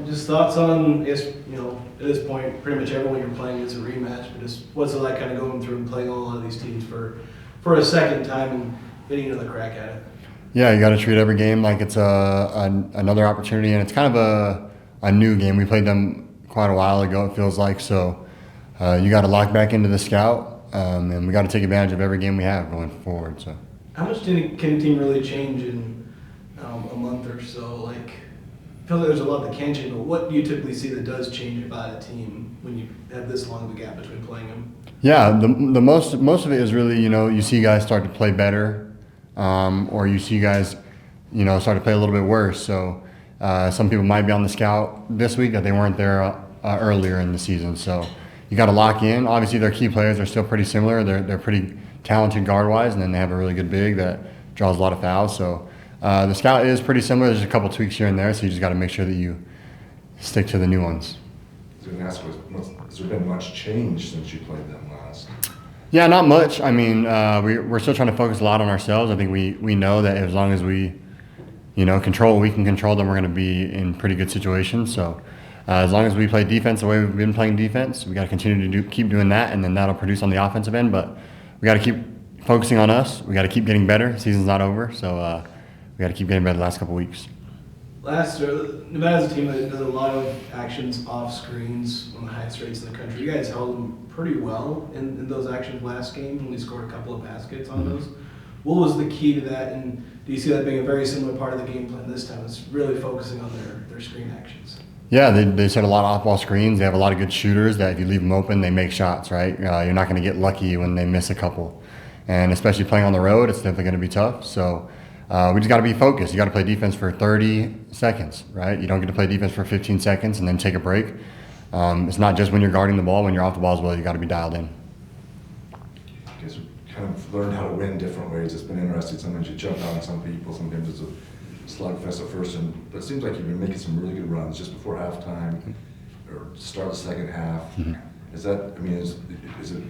Just thoughts on, I guess, at this point, pretty much everyone you're playing is a rematch, but just what's it like kind of going through and playing a lot of these teams for a second time and getting another crack at it? Yeah, you got to treat every game like it's another opportunity, and it's kind of a new game. We played them quite a while ago, it feels like. So you got to lock back into the scout, and we got to take advantage of every game we have going forward. So How much can a team really change in a month or so? Like, I feel like there's a lot that can change, but what do you typically see that does change about a team when you have this long of a gap between playing them? yeah, the most of it is really you see guys start to play better, or you see guys start to play a little bit worse. So some people might be on the scout this week that they weren't there earlier in the season. So you got to lock in. Obviously, their key players are still pretty similar. They're pretty talented guard-wise, and then they have a really good big that draws a lot of fouls. So the scout is pretty similar. There's a couple tweaks here and there, so you just got to make sure that you stick to the new ones. I was going to ask, has there been much change since you played them last? Yeah, not much. I mean, we're still trying to focus a lot on ourselves. I think we know that as long as we, control what we can control, then we're going to be in pretty good situations. So as long as we play defense the way we've been playing defense, we got to continue to keep doing that, and then that'll produce on the offensive end. But we got to keep focusing on us. We got to keep getting better. The season's not over, so we got to keep getting better the last couple weeks. Nevada's a team that does a lot of actions off screens, one of the highest rates in the country. You guys held them pretty well in those actions last game, only scored a couple of baskets on those. What was the key to that, and do you see that being a very similar part of the game plan this time? It's really focusing on their screen actions. Yeah, they set a lot of off-ball screens. They have a lot of good shooters that if you leave them open, they make shots, right? You're not going to get lucky when they miss a couple. And especially playing on the road, it's definitely going to be tough. So we just got to be focused. You got to play defense for 30 seconds, right? You don't get to play defense for 15 seconds and then take a break. It's not just when you're guarding the ball. When you're off the ball as well, you got to be dialed in. You guys kind of learned how to win different ways. It's been interesting. Sometimes you jump out on some people. Sometimes it's a slugfest at first. But it seems like you've been making some really good runs just before halftime or start the second half. Is that, I mean, is it,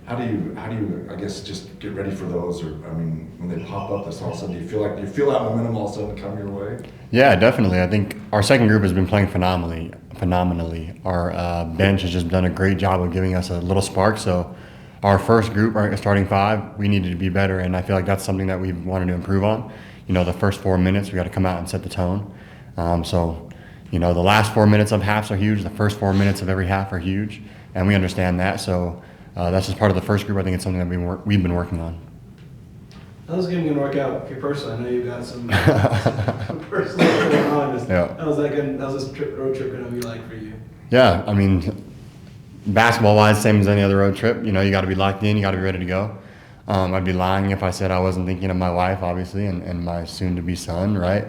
how do you, I guess, just get ready for those? Or, I mean, when they pop up, this all of a sudden, do you feel that momentum all of a sudden come your way? Yeah, definitely. I think our second group has been playing phenomenally. Our bench has just done a great job of giving us a little spark. So our first group, our starting five, we needed to be better, and I feel like that's something that we wanted to improve on. The first 4 minutes, we got to come out and set the tone. The last 4 minutes of halves are huge. The first 4 minutes of every half are huge, and we understand that. So that's just part of the first group. I think it's something that we've been working on. How's the game going to work out for you personally? I know you've got some personal going on. How's this road trip going to be like for you? Yeah, I mean, basketball-wise, same as any other road trip. You got to be locked in. You got to be ready to go. I'd be lying if I said I wasn't thinking of my wife, obviously, and my soon-to-be son, right?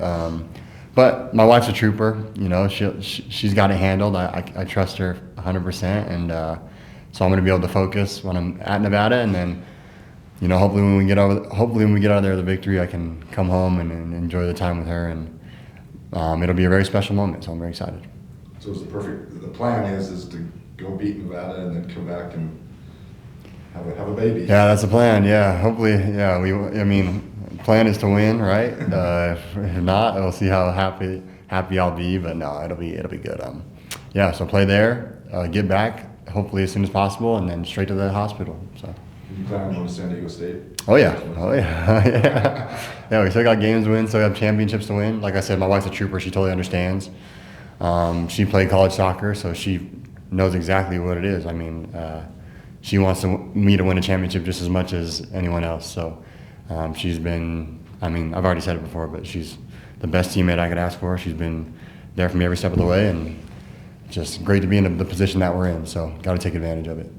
But my wife's a trooper. She's got it handled. I trust her 100%, and so I'm going to be able to focus when I'm at Nevada, and then, hopefully when we get out of there with a victory, I can come home and enjoy the time with her, and it'll be a very special moment. So I'm very excited. So it's the plan is to go beat Nevada and then come back and have a baby. Yeah, that's the plan. Yeah, hopefully. Yeah, plan is to win, right? If not, we'll see how happy I'll be. But no, it'll be good. So play there, get back, hopefully as soon as possible, and then straight to the hospital. So. You plan on going to San Diego State? Oh yeah. Yeah, we still got games to win, still have championships to win. Like I said, my wife's a trooper. She totally understands. She played college soccer, so she knows exactly what it is. I mean, she wants me to win a championship just as much as anyone else. So she's been, I've already said it before, but she's the best teammate I could ask for. She's been there for me every step of the way, and just great to be in the position that we're in. So got to take advantage of it.